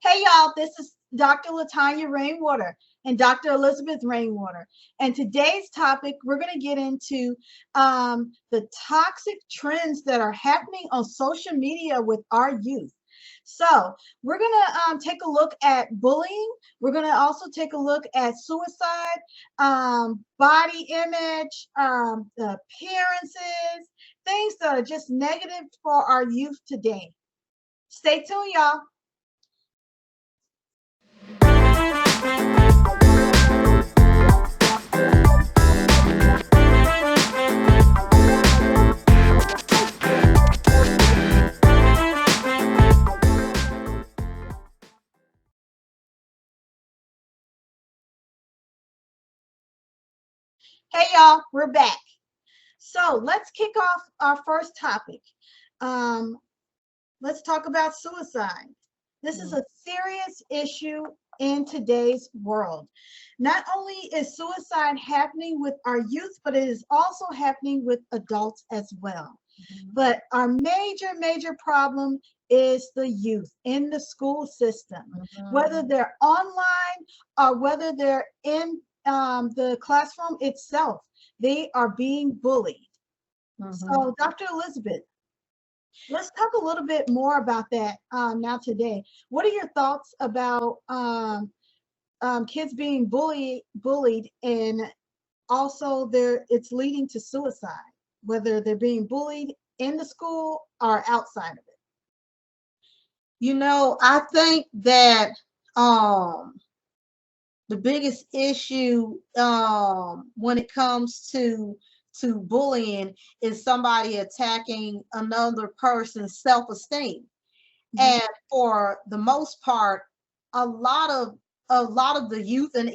Hey y'all, this is Dr. Latanya Rainwater and Dr. Elizabeth Rainwater. And today's topic, we're going to get into the toxic trends that are happening on social media with our youth. So we're going to take a look at bullying. We're going to also take a look at suicide, body image, the appearances, things that are just negative for our youth today. Stay tuned, y'all. Hey y'all, we're back. So let's kick off our first topic. Um, let's talk about suicide. This is a serious issue in today's world. Not only is suicide happening with our youth, but it is also happening with adults as well. But our major problem is the youth in the school system, whether they're online or whether they're in the classroom itself, they are being bullied. So, Dr. Elizabeth, let's talk a little bit more about that now today. What are your thoughts about kids being bullied, and also it's leading to suicide, whether they're being bullied in the school or outside of it? I think that the biggest issue when it comes to bullying is somebody attacking another person's self-esteem. And for the most part, a lot of the youth and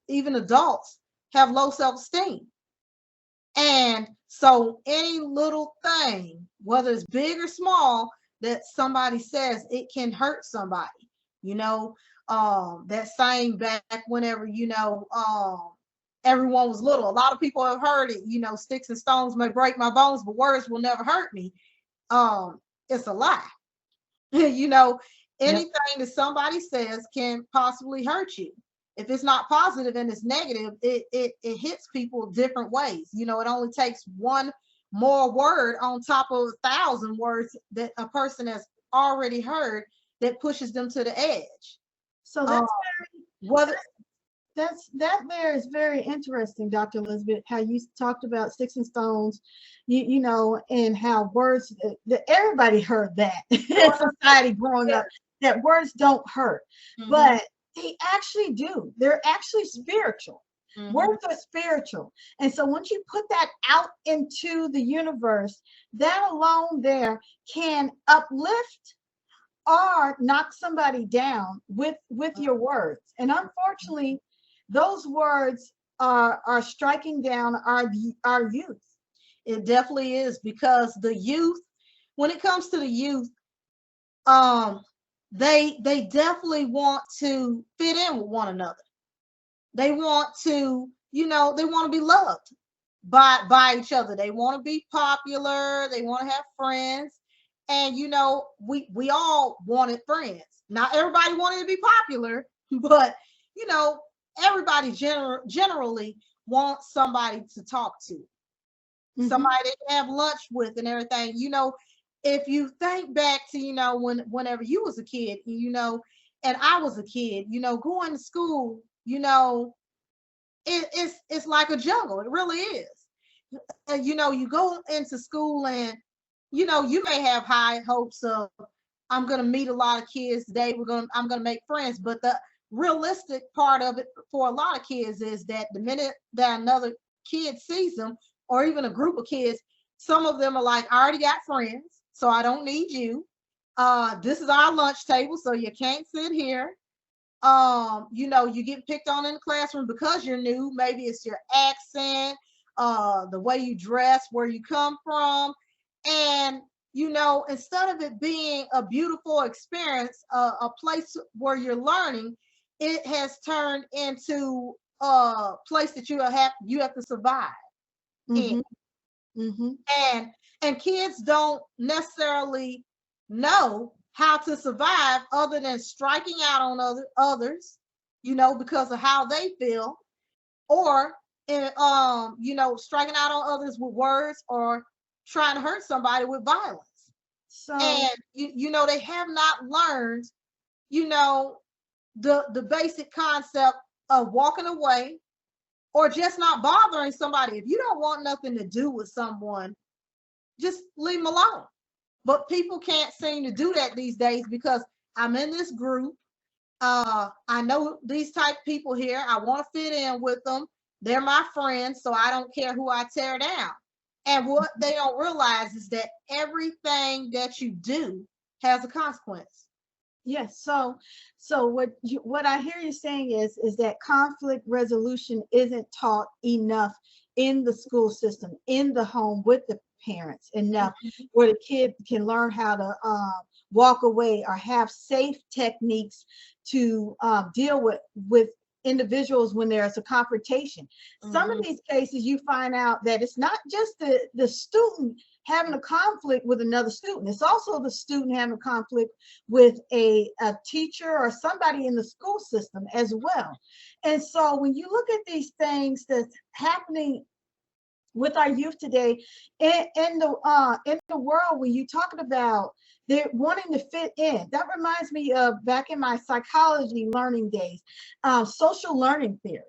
even adults have low self-esteem. And so any little thing, whether it's big or small, that somebody says, it can hurt somebody. That saying back whenever, everyone was little. A lot of people have heard it, sticks and stones may break my bones, but words will never hurt me. It's a lie. Anything that somebody says can possibly hurt you. If it's not positive and it's negative, it hits people different ways. It only takes one more word on top of 1,000 words that a person has already heard that pushes them to the edge. So that is very interesting, Dr. Elizabeth, how you talked about sticks and stones, and how words that everybody heard that in society growing up, that words don't hurt, but they actually do. They're actually spiritual. Words are spiritual. And so once you put that out into the universe, that alone there can uplift or knock somebody down with your words. And unfortunately, those words are striking down our youth. It definitely is, because the youth, when it comes to the youth, they definitely want to fit in with one another. They want to, they want to be loved by each other. They want to be popular. They want to have friends. And we all wanted friends. Not everybody wanted to be popular, but everybody generally wants somebody to talk to, somebody to have lunch with and everything. If you think back to whenever you was a kid, and I was a kid, going to school, it's like a jungle. It really is. You go into school and you may have high hopes of, I'm going to meet a lot of kids today. I'm going to make friends. But the realistic part of it for a lot of kids is that the minute that another kid sees them, or even a group of kids, some of them are like, I already got friends, so I don't need you. This is our lunch table, so you can't sit here. You get picked on in the classroom because you're new. Maybe it's your accent, the way you dress, where you come from. And, instead of it being a beautiful experience, a place where you're learning, it has turned into a place that you have to survive in. And kids don't necessarily know how to survive other than striking out on others, you know, because of how they feel, or you know, striking out on others with words, or trying to hurt somebody with violence. So And you know, they have not learned, you know, the basic concept of walking away, or just not bothering somebody. If you don't want nothing to do with someone, just leave them alone. But people can't seem to do that these days, because I'm in this group. I know these type of people here. I want to fit in with them. They're my friends, so I don't care who I tear down. And what they don't realize is that everything that you do has a consequence. yes, so what I hear you saying is that conflict resolution isn't taught enough in the school system, in the home with the parents enough, where the kid can learn how to walk away or have safe techniques to deal with individuals when there's a confrontation. Some of these cases you find out that it's not just the student having a conflict with another student. It's also the student having a conflict with a teacher or somebody in the school system as well. And so when you look at these things that's happening with our youth today in the world, when you're talking about they're wanting to fit in, that reminds me of back in my psychology learning days, social learning theory.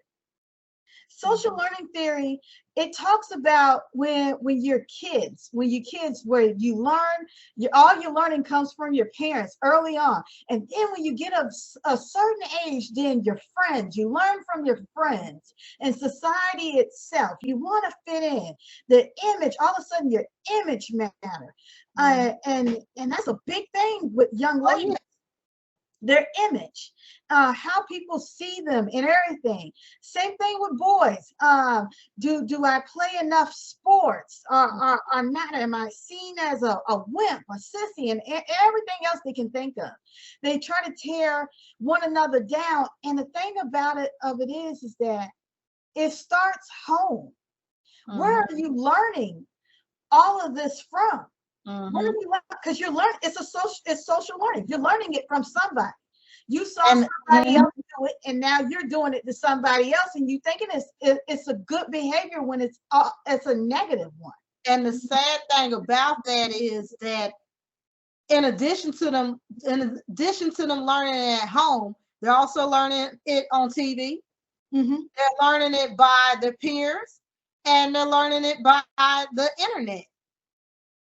Social learning theory, it talks about when you're kids, where you learn, all your learning comes from your parents early on. And then when you get a certain age, then your friends, you learn from your friends and society itself. You want to fit in. The image, all of a sudden your image matter. And that's a big thing with young ladies. Their image, how people see them and everything. Same thing with boys. Do I play enough sports or not? Am I seen as a wimp, a sissy, and everything else they can think of? They try to tear one another down. And the thing about it is that it starts home. Where are you learning all of this from? Where do you learn? Because you're learning, it's social learning. You're learning it from somebody. You saw somebody else do it, and now you're doing it to somebody else, and you thinking it's a good behavior when it's a negative one. And the sad thing about that is that in addition to them learning it at home, they're also learning it on TV. They're learning it by their peers, and they're learning it by the internet.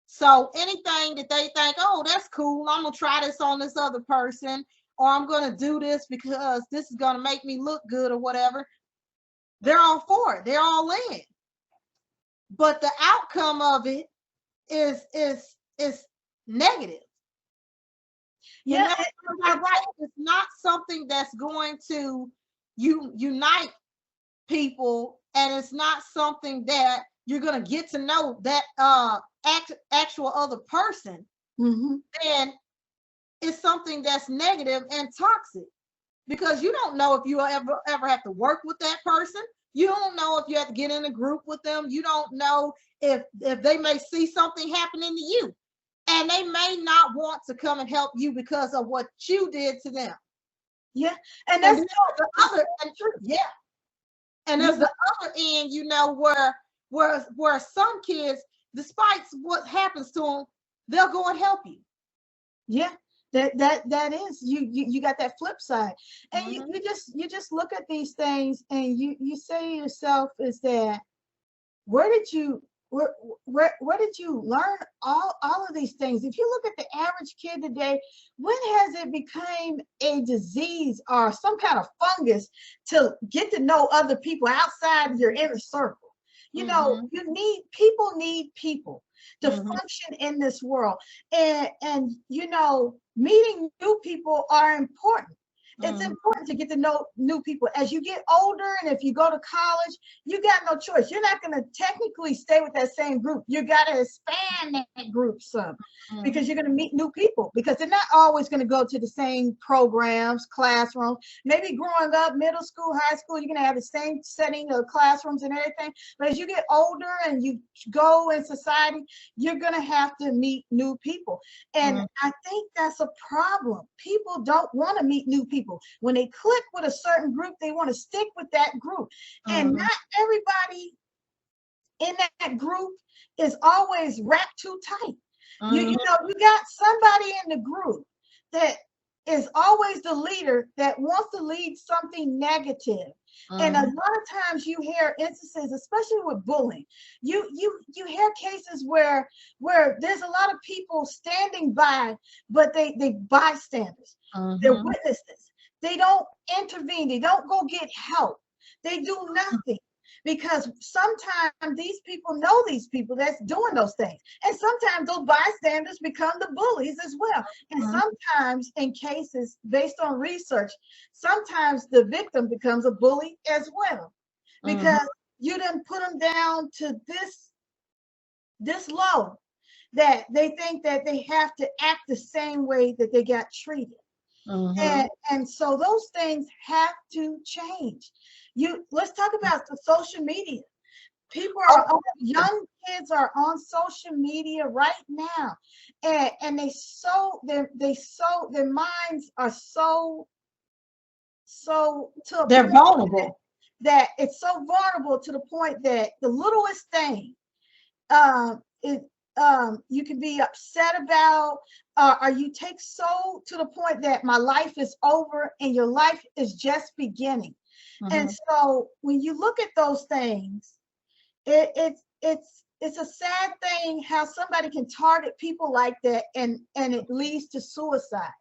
So anything that they think, oh, that's cool, I'm gonna try this on this other person, or I'm gonna do this because this is gonna make me look good or whatever, they're all for it. They're all in. But the outcome of it is negative. Yeah, it's not something that's going to unite people, and it's not something that you're going to get to know that actual other person. And it's something that's negative and toxic, because you don't know if you ever have to work with that person. You don't know if you have to get in a group with them. You don't know if they may see something happening to you, and they may not want to come and help you because of what you did to them. Yeah, and that's the other. And there's the other end, you know, where some kids, despite what happens to them, they'll go and help you. Yeah, that is you got that flip side, and you just look at these things and you say to yourself, is that where did you learn all of these things? If you look at the average kid today, when has it become a disease or some kind of fungus to get to know other people outside of your inner circle? You know, people need people to function in this world. And you know, meeting new people are important. It's important to get to know new people. As you get older, and if you go to college, you got no choice. You're not going to technically stay with that same group. You got to expand that group some, because you're going to meet new people, because they're not always going to go to the same programs, classrooms. Maybe growing up, middle school, high school, you're going to have the same setting of classrooms and everything. But as you get older and you go in society, you're going to have to meet new people. And I think that's a problem. People don't want to meet new people. When they click with a certain group, they want to stick with that group. And not everybody in that group is always wrapped too tight. You know, you got somebody in the group that is always the leader that wants to lead something negative. And a lot of times you hear instances, especially with bullying, you hear cases where there's a lot of people standing by, but they bystanders, they're witnesses. They don't intervene. They don't go get help. They do nothing, because sometimes these people know these people that's doing those things. And sometimes those bystanders become the bullies as well. And sometimes in cases based on research, sometimes the victim becomes a bully as well, because you didn't put them down to this low that they think that they have to act the same way that they got treated. And so those things have to change. Let's talk about the social media. People are young kids are on social media right now, and their minds are so to a They're point vulnerable. that it's so vulnerable to the point that the littlest thing you can be upset about, or you take so to the point that my life is over and your life is just beginning. And so when you look at those things, it's a sad thing how somebody can target people like that, and it leads to suicide.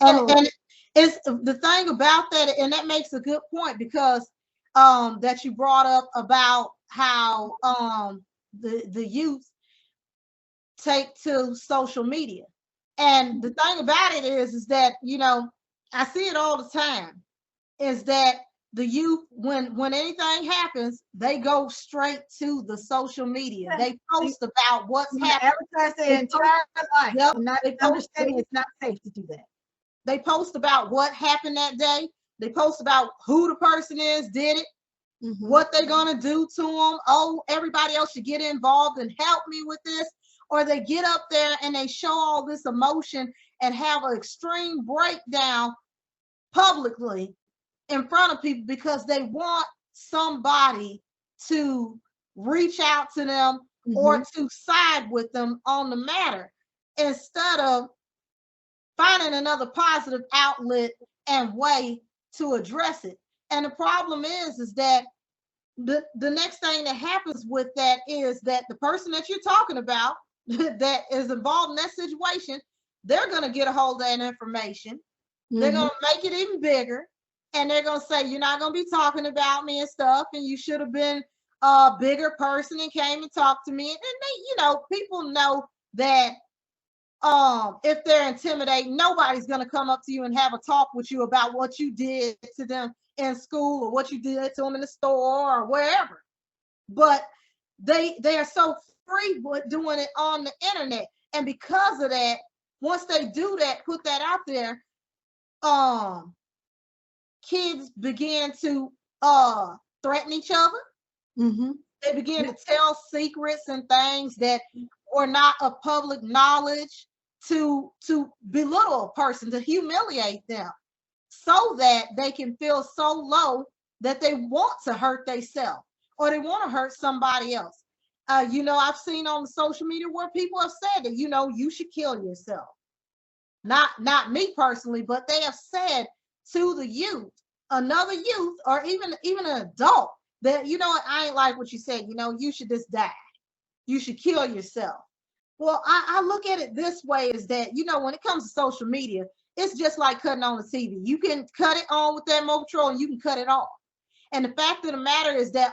So, And it's the thing about that, and that makes a good point, because that you brought up about how the youth take to social media. And the thing about it is that, you know, I see it all the time, is that the youth, when anything happens, they go straight to the social media. They post about what's happening. Advertise their entire life. Yep. Not understanding it's not safe to do that. They post about what happened that day. They post about who the person is, did it, what they're gonna do to them. Oh, everybody else should get involved and help me with this. Or they get up there and they show all this emotion and have an extreme breakdown publicly in front of people, because they want somebody to reach out to them or to side with them on the matter, instead of finding another positive outlet and way to address it. And the problem is that the next thing that happens with that is that the person that you're talking about that is involved in that situation, they're going to get a hold of that information. They're going to make it even bigger. And they're going to say, you're not going to be talking about me and stuff. And you should have been a bigger person and came and talked to me. And they, you know, people know that if they're intimidating, nobody's going to come up to you and have a talk with you about what you did to them in school or what you did to them in the store or wherever. But they are so free with doing it on the internet. And because of that, once they do that, put that out there, kids begin to threaten each other. They begin to tell secrets and things that were not of public knowledge, to belittle a person, to humiliate them, so that they can feel so low that they want to hurt themselves or they want to hurt somebody else. You know, I've seen on social media where people have said that, you know, you should kill yourself. Not me personally, but they have said to the youth, another youth, or even an adult, that, you know what, I ain't like what you said, you know, you should just die. You should kill yourself. Well, I look at it this way, is that, you know, when it comes to social media, it's just like cutting on the TV. You can cut it on with that remote control and you can cut it off. And the fact of the matter is that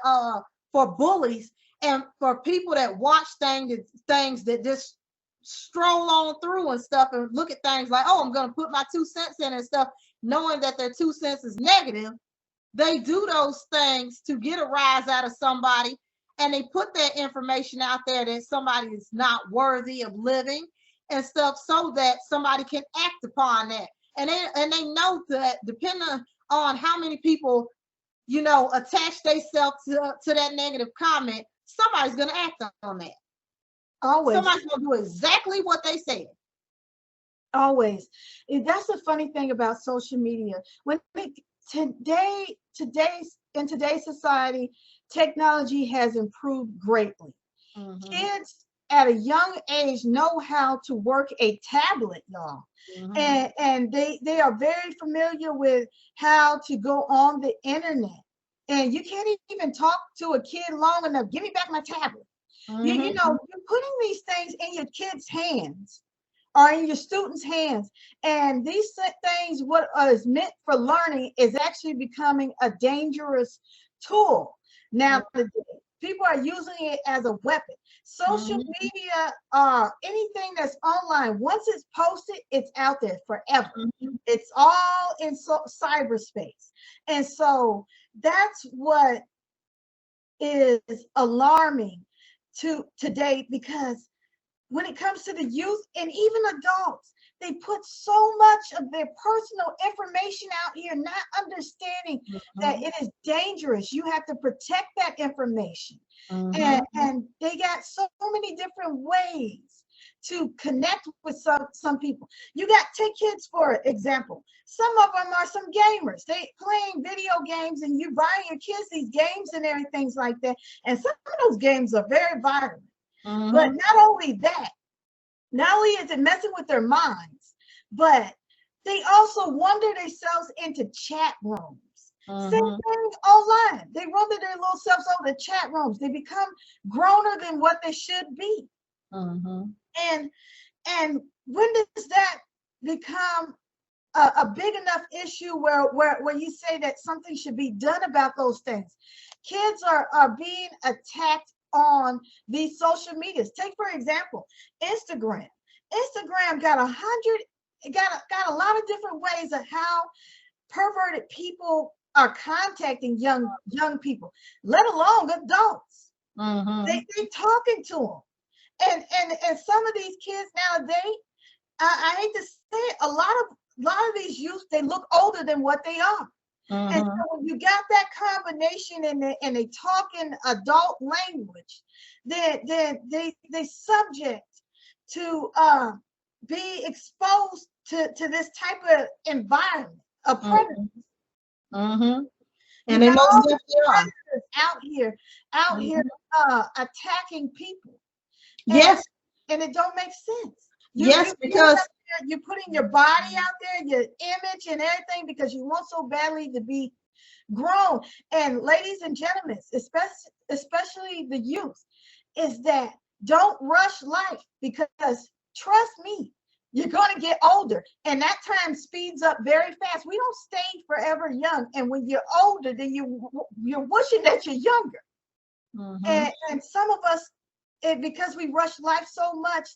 for bullies and for people that watch things that just stroll on through and stuff and look at things like, oh, I'm going to put my 2 cents in and stuff, knowing that their 2 cents is negative, they do those things to get a rise out of somebody, and they put that information out there that somebody is not worthy of living and stuff, so that somebody can act upon that. And they know that depending on how many people, you know, attach themselves to that negative comment, somebody's gonna act on that. Always. Somebody's gonna do exactly what they said. Always. That's the funny thing about social media. When in today's society, technology has improved greatly. Mhm. Kids at a young age know how to work a tablet, y'all. Mhm. And they are very familiar with how to go on the internet. And you can't even talk to a kid long enough. Give me back my tablet. You Mhm. know, you're putting these things in your kids' hands or in your students' hands. And these things, what is meant for learning, is actually becoming a dangerous tool. Now, people are using it as a weapon. Social Mhm. media, anything that's online, once it's posted, it's out there forever. Mhm. It's all in cyberspace. And so that's what is alarming to today, because when it comes to the youth and even adults, they put so much of their personal information out here, not understanding that Mhm. it is dangerous. You have to protect that information. Mhm. And they got so many different ways to connect with some people. You got, take kids for example. Some of them are some gamers. They playing video games, and you buying your kids these games and everything like that. And some of those games are very violent. But Mhm. not only that, not only is it messing with their minds, but they also wander themselves into chat rooms. Same Mhm. thing online. They wander their little selves over the chat rooms. They become growner than what they should be. Mhm. And when does that become a big enough issue where you say that something should be done about those things? Kids are being attacked on these social medias. Take, for example, Instagram. Instagram got a lot of different ways of how perverted people are contacting young people, let alone adults. Mhm. They talking to them. And some of these kids nowadays, I hate to say it, a lot of these youth, they look older than what they are. And Mhm. so when you got that combination and they talk in adult language, then they subject to be exposed to this type of environment, a predator. Mhm. Mhm. You And they got most all these definitely are. predators out here Mhm. attacking people. And Yes. it don't make sense. You Yes, put because up there, you're putting your body out there, your image and everything, because you want so badly to be grown. And ladies and gentlemen, especially the youth, is that don't rush life, because trust me, you're going to get older, and that time speeds up very fast. We don't stay forever young, and when you're older, then you're wishing that you're younger. Mhm. And some of us, because we rush life so much,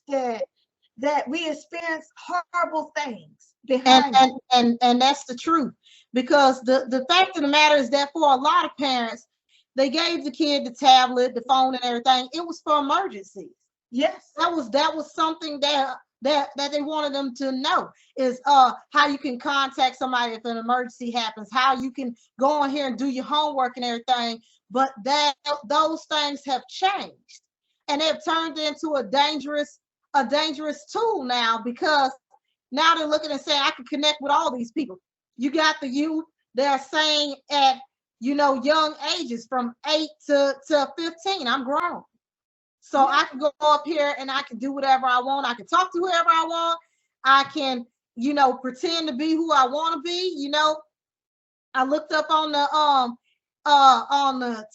that we experience horrible things and behind it. and and that's the truth, because the fact of the matter is that for a lot of parents, they gave the kid the tablet, the phone, and everything. It was for emergencies. Yes. That was something that they wanted them to know, is how you can contact somebody if an emergency happens, how you can go on here and do your homework and everything. But that those things have changed, and they've turned into a dangerous tool now, because now they're looking and saying, I can connect with all these people. You got the youth, they're saying at, young ages from 8 to 15, I'm grown. So Yeah. I can go up here and I can do whatever I want. I can talk to whoever I want. I can, pretend to be who I want to be. I looked up on the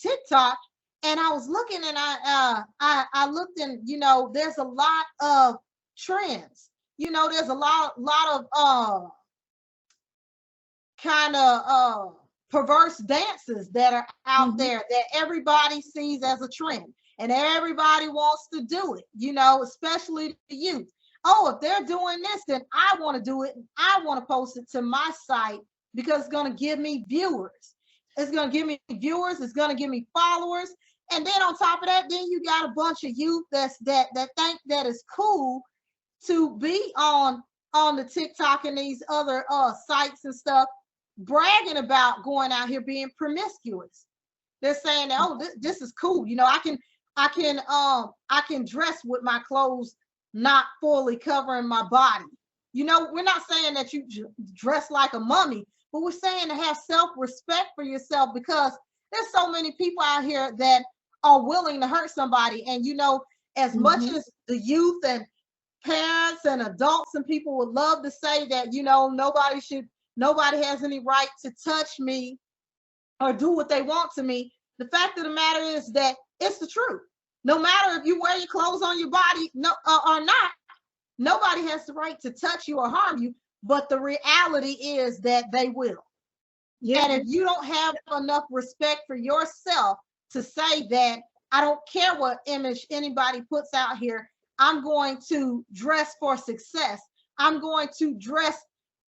TikTok, and I was looking, and I looked, and there's a lot of trends. There's a lot of kind of perverse dances that are out Mhm. there that everybody sees as a trend, and everybody wants to do it, especially the youth. oh, if they're doing this, then I want to do it. And I want to post it to my site because it's going to give me viewers. It's going to give me viewers. It's going to give me followers. And then on top of that, then you got a bunch of youth that think that it's cool to be on the TikTok and these other sites and stuff, bragging about going out here being promiscuous. They're saying that, oh, this is cool. You know, I can dress with my clothes not fully covering my body. You know, we're not saying that you dress like a mummy, but we're saying to have self-respect for yourself, because there's so many people out here that are willing to hurt somebody. And, you know, as much as the youth and parents and adults and people would love to say that, you know, nobody has any right to touch me or do what they want to me, the fact of the matter is that it's the truth. No matter if you wear your clothes on your body or not, nobody has the right to touch you or harm you. But the reality is that they will. Yeah. And if you don't have enough respect for yourself to say that, I don't care what image anybody puts out here, I'm going to dress for success. I'm going to dress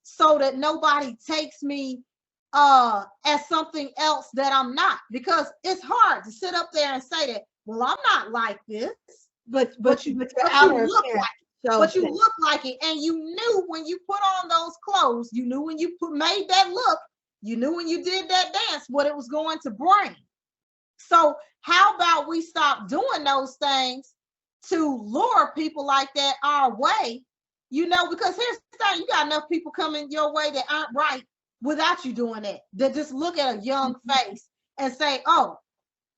so that nobody takes me as something else that I'm not, because it's hard to sit up there and say that, well, I'm not like this, but you look like it. But you look like it, and you knew when you put on those clothes, you knew when you made that look, you knew when you did that dance what it was going to bring. So how about we stop doing those things to lure people like that our way? You know, because here's the thing, you got enough people coming your way that aren't right without you doing that. They just look at a young face and say, oh,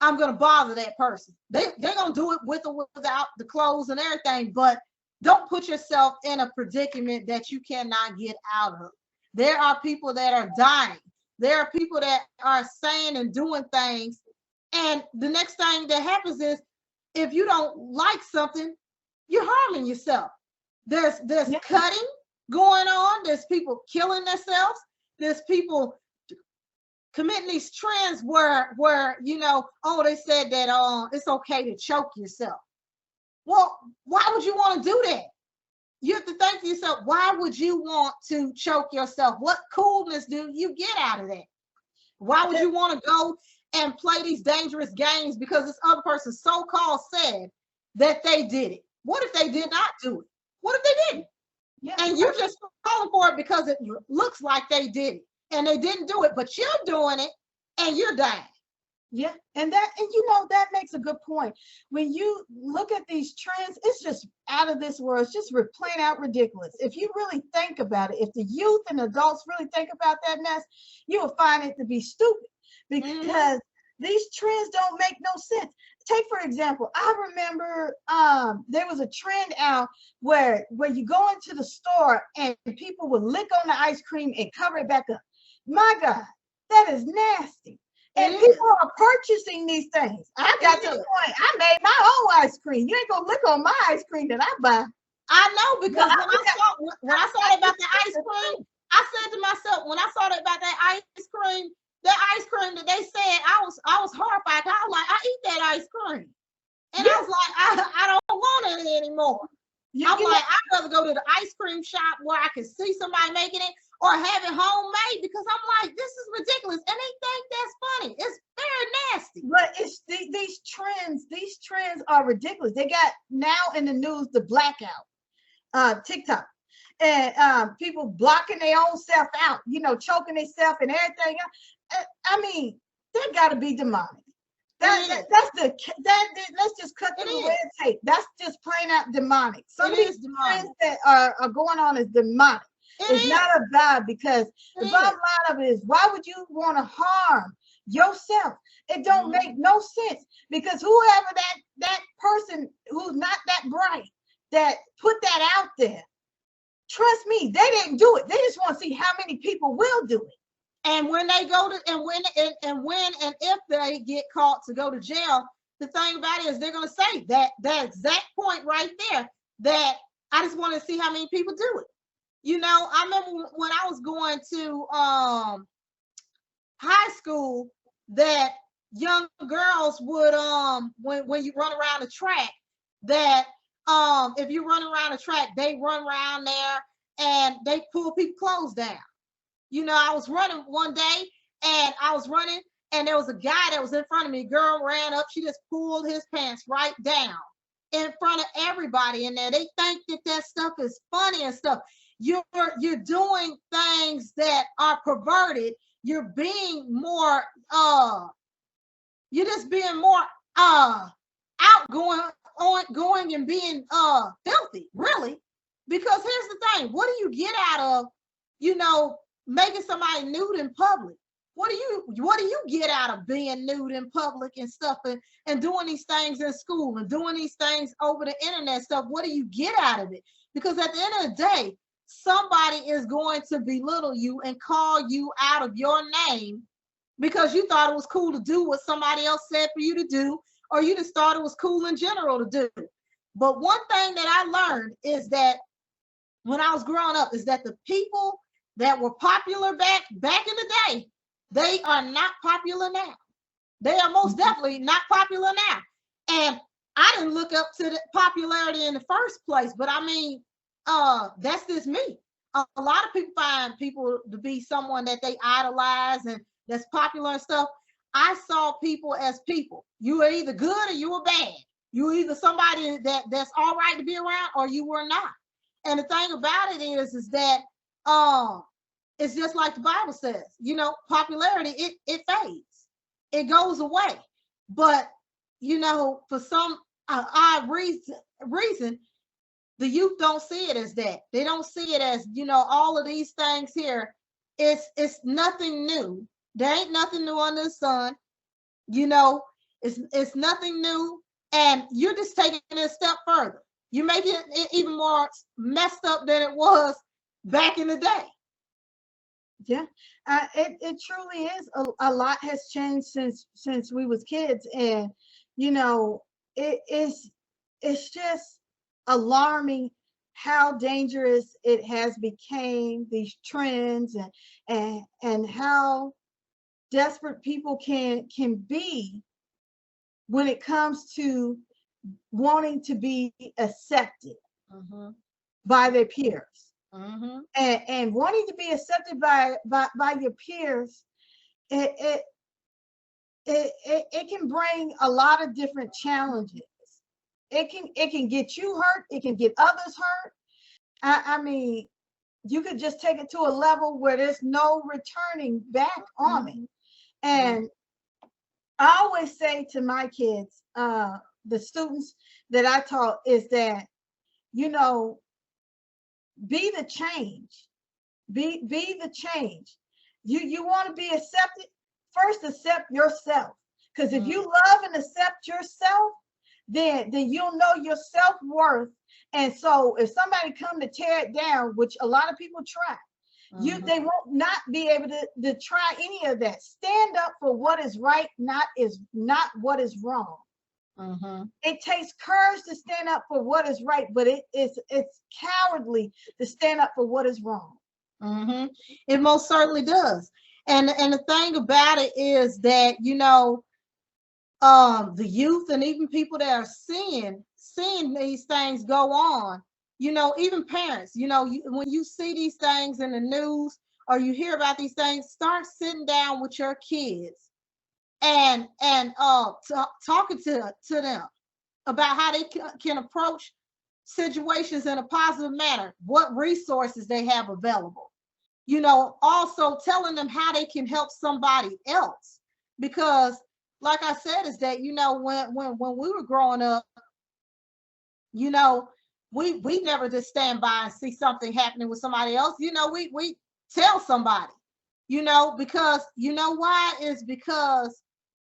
I'm going to bother that person. They're going to do it with or without the clothes and everything, but don't put yourself in a predicament that you cannot get out of. There are people that are dying. There are people that are saying and doing things. And the next thing that happens is, if you don't like something, you're harming yourself. There's cutting going on. There's people killing themselves. There's people committing these trends where you know, oh, they said that it's okay to choke yourself. Well, why would you want to do that? You have to think to yourself, why would you want to choke yourself? What coolness do you get out of that? Why would you want to go and play these dangerous games because this other person so-called said that they did it? What if they did not do it? What if they didn't? Yeah, and you're just calling for it because it looks like they did it and they didn't do it, but you're doing it and you're dying. Yeah, and you know, that makes a good point. When you look at these trends, it's just out of this world. It's just plain out ridiculous. If you really think about it, if the youth and adults really think about that mess, you will find it to be stupid, because these trends don't make no sense. Take, for example, I remember there was a trend out where you go into the store and people would lick on the ice cream and cover it back up. My God, that is nasty. And people are purchasing these things. I got to the point, I made my own ice cream. You ain't gonna lick on my ice cream that I buy. I know, because when I saw about the ice cream, I said to myself, when I saw about that ice cream that they said, I was horrified. I was like, I eat that ice cream. And I was like, I don't want it anymore. I'm like, I'd rather go to the ice cream shop where I can see somebody making it, or have it homemade, because I'm like, this is ridiculous. And they think that's funny. It's very nasty. But it's these trends are ridiculous. They got now in the news the blackout, TikTok, and people blocking their own self out, you know, choking themselves and everything. I mean, that got to be demonic. Let's just cut through the red tape. That's just plain out demonic. Some of these trends that are going on is demonic. It's not of God, because the bottom line of it is, why would you want to harm yourself? It don't make no sense, because whoever that person who's not that bright that put that out there, trust me, they didn't do it. They just want to see how many people will do it. And when they go to when and if they get caught to go to jail, the thing about it is they're gonna say that exact point right there, that I just want to see how many people do it. You know, I remember when I was going to high school, that young girls would when you run around the track, that if you run around a track, they run around there and they pull people clothes down. You know, I was running one day and I was running and there was a guy that was in front of me. Girl ran up, she just pulled his pants right down in front of everybody in there. They think that that stuff is funny and stuff. You're doing things that are perverted. You're being more you're just being more outgoing, going and being filthy, really. Because here's the thing, what do you get out of, you know, making somebody nude in public? What do you get out of being nude in public and stuff, and doing these things in school and doing these things over the internet stuff? What do you get out of it? Because at the end of the day, somebody is going to belittle you and call you out of your name because you thought it was cool to do what somebody else said for you to do, or you just thought it was cool in general to do. But one thing that I learned is that when I was growing up is that the people that were popular back in the day, they are not popular now. They are most definitely not popular now. And I didn't look up to the popularity in the first place, but I mean, that's just me. A lot of people find people to be someone that they idolize and that's popular and stuff. I saw people as people. You were either good or you were bad. You were either somebody that's all right to be around or you were not. And the thing about it is that it's just like the Bible says, you know, popularity, it fades. It goes away. But, you know, for some odd reason, the youth don't see it as that. They don't see it as, you know, all of these things here. It's nothing new. There ain't nothing new under the sun. You know, it's nothing new. And you're just taking it a step further. You're making it even more messed up than it was back in the day. Yeah, it truly is. A lot has changed since we was kids, and you know, it's just alarming how dangerous it has became, these trends, and how desperate people can be when it comes to wanting to be accepted by their peers. And wanting to be accepted by your peers, it can bring a lot of different challenges. It can get you hurt. It can get others hurt. I mean, you could just take it to a level where there's no returning back on it. And I always say to my kids, the students that I taught, is that, you know, be the change. Be the change. You want to be accepted? First, accept yourself. Because if you love and accept yourself, then you'll know your self-worth. And so if somebody come to tear it down, which a lot of people try, they won't not be able to try any of that. Stand up for what is right, not what is wrong. It takes courage to stand up for what is right, but it's cowardly to stand up for what is wrong. It most certainly does. And the thing about it is that, you know, the youth and even people that are seeing these things go on, you know, even parents, you know, when you see these things in the news or you hear about these things, start sitting down with your kids and talking to them about how they can approach situations in a positive manner, what resources they have available. You know, also telling them how they can help somebody else. Because like I said, is that, you know, when we were growing up, you know, we never just stand by and see something happening with somebody else. You know, we tell somebody, you know, because you know why? Is because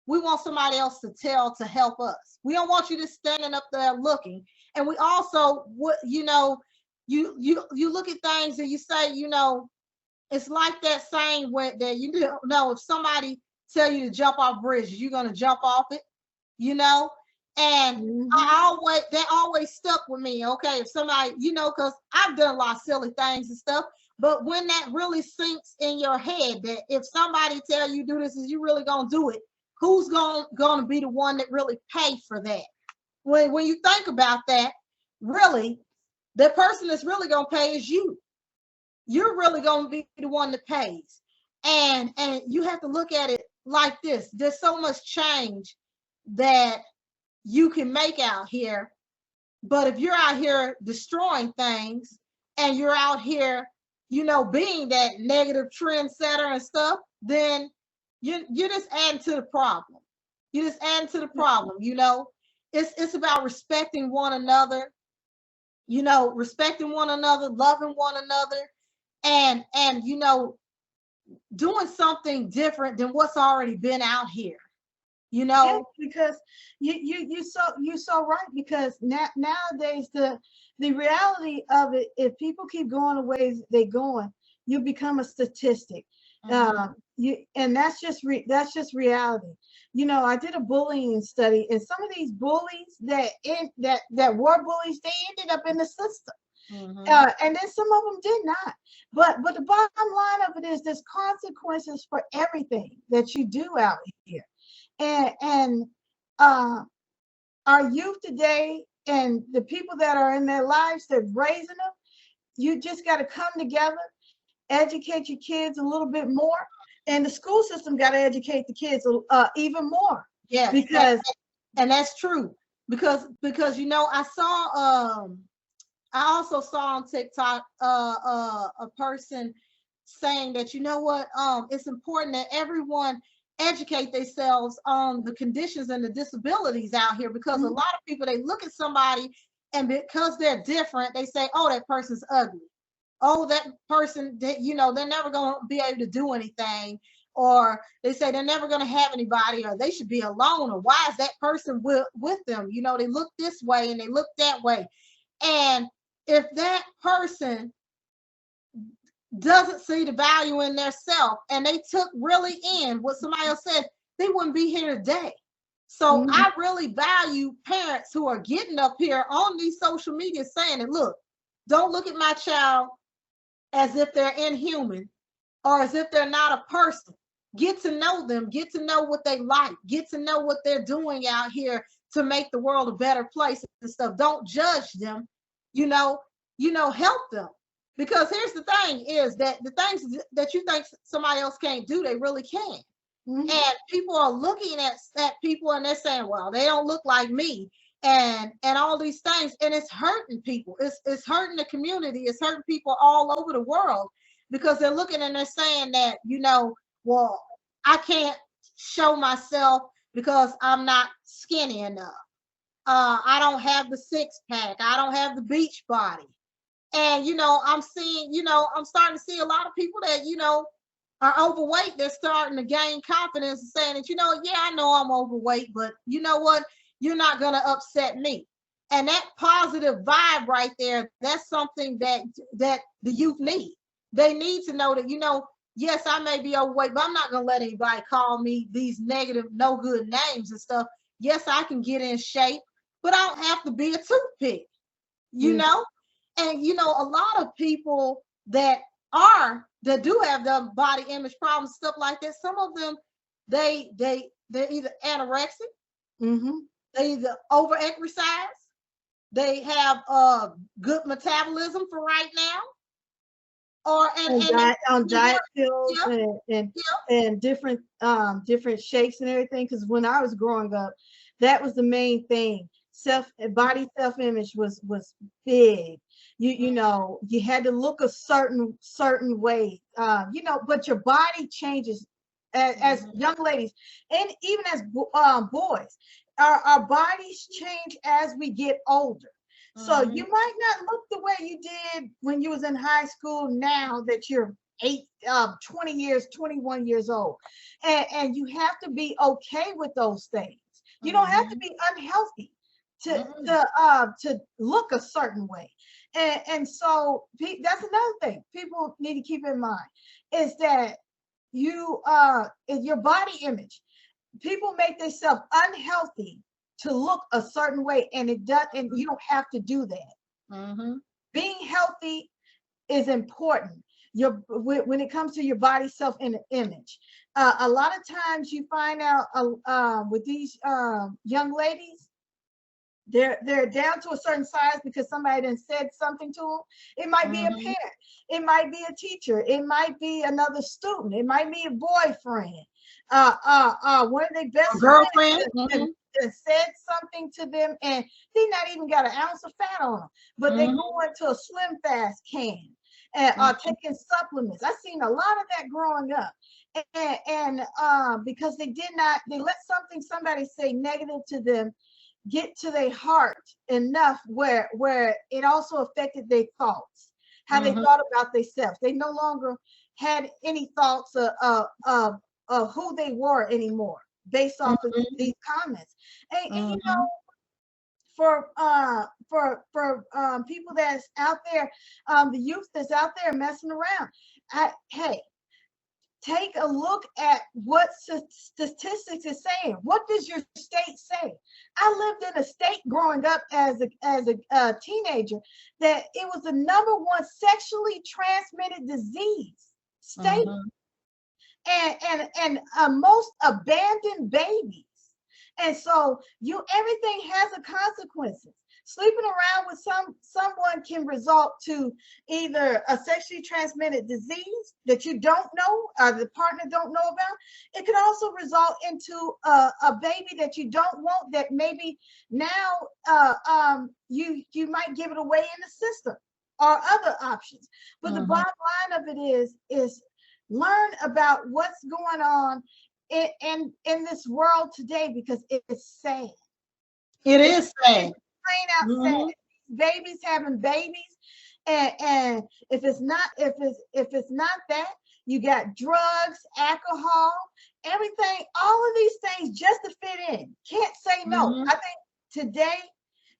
we want somebody else to help us. We don't want you just standing up there looking. And we also, you know, you look at things and you say, you know, it's like that saying that you know, if somebody tell you to jump off bridges, you're gonna jump off it, you know. And that always stuck with me. Okay, if somebody, you know, because I've done a lot of silly things and stuff, but when that really sinks in your head, that if somebody tell you do this, is you really gonna do it? Who's gonna be the one that really pay for that? When you think about that, really, the person that's really going to pay is you. You're really going to be the one that pays. And you have to look at it like this. There's so much change that you can make out here. But if you're out here destroying things and you're out here, you know, being that negative trendsetter and stuff, then you're just adding to the problem. You just adding to the problem, you know. It's about respecting one another, you know, respecting one another, loving one another, and you know, doing something different than what's already been out here. You Yeah, know, because you so right, because nowadays the reality of it, if people keep going the ways they're going, you become a statistic. You and that's just reality. You know, I did a bullying study, and some of these bullies that were bullies, they ended up in the system. And then some of them did not. But the bottom line of it is there's consequences for everything that you do out here. And our youth today and the people that are in their lives that raising them, you just got to come together, educate your kids a little bit more, and the school system got to educate the kids even more. yes, Because and that's true. Because you know, I also saw on TikTok a person saying that, you know what, it's important that everyone educate themselves on the conditions and the disabilities out here, because a lot of people, they look at somebody and because they're different, they say, oh, that person's ugly. Oh, that person, that, you know, they're never going to be able to do anything. Or they say they're never going to have anybody, or they should be alone, or why is that person with them? You know, they look this way and they look that way. And if that person doesn't see the value in their self and they took really in what somebody else said, they wouldn't be here today. So I really value parents who are getting up here on these social media saying that, look, don't look at my child as if they're inhuman or as if they're not a person. Get to know them, get to know what they like, get to know what they're doing out here to make the world a better place and stuff. Don't judge them, you know, help them. Because here's the thing is that the things that you think somebody else can't do, they really can. And people are looking at people and they're saying, well, they don't look like me, and all these things, and it's hurting people. It's hurting the community. It's hurting people all over the world, because they're looking and they're saying that, you know, well, I can't show myself because I'm not skinny enough. I don't have the six pack. I don't have the beach body. And, you know, I'm starting to see a lot of people that, you know, are overweight. They're starting to gain confidence and saying that, you know, yeah, I know I'm overweight, but you know what? You're not going to upset me. And that positive vibe right there, that's something that the youth need. They need to know that, you know, yes, I may be overweight, but I'm not going to let anybody call me these negative, no good names and stuff. Yes, I can get in shape, but I don't have to be a toothpick, you know? And, you know, a lot of people that do have the body image problems, stuff like that, some of them, they're either anorexic, they either over exercise, they have good metabolism for right now, or on diet pills and different shakes and everything. Because when I was growing up, that was the main thing. Body self-image was big. You know, you had to look a certain way, you know, but your body changes as young ladies, and even as boys. Our bodies change as we get older. So you might not look the way you did when you was in high school, now that you're 20 years, 21 years old. And you have to be okay with those things. You don't have to be unhealthy to look a certain way. And so that's another thing people need to keep in mind, is that your body image, people make themselves unhealthy to look a certain way, and you don't have to do that. Being healthy is important. When it comes to your body self-image, a lot of times you find out with these young ladies, They're down to a certain size because somebody then said something to them. It might be a parent, it might be a teacher, it might be another student, it might be a boyfriend, one of their best girlfriend. friends that said something to them, and he not even got an ounce of fat on them, but they go into a Slim Fast can and are taking supplements. I've seen a lot of that growing up. And because they let somebody say negative to them get to their heart enough where it also affected their thoughts, how they thought about themselves. They no longer had any thoughts of who they were anymore based off of these comments. And you know, for people that's out there, the youth that's out there messing around, hey, take a look at what statistics is saying. What does your state say? I lived in a state growing up as a teenager that it was the #1 sexually transmitted disease state, and most abandoned babies. And so everything has a consequences. Sleeping around with someone can result to either a sexually transmitted disease that you don't know or the partner don't know about. It can also result into a baby that you don't want, that maybe now you might give it away in the system or other options. But the bottom line of it is learn about what's going on in this world today, because it's sad. It is sad. Plain out sad. Babies having babies, and if it's not that, you got drugs, alcohol, everything, all of these things just to fit in. Can't say no. I think today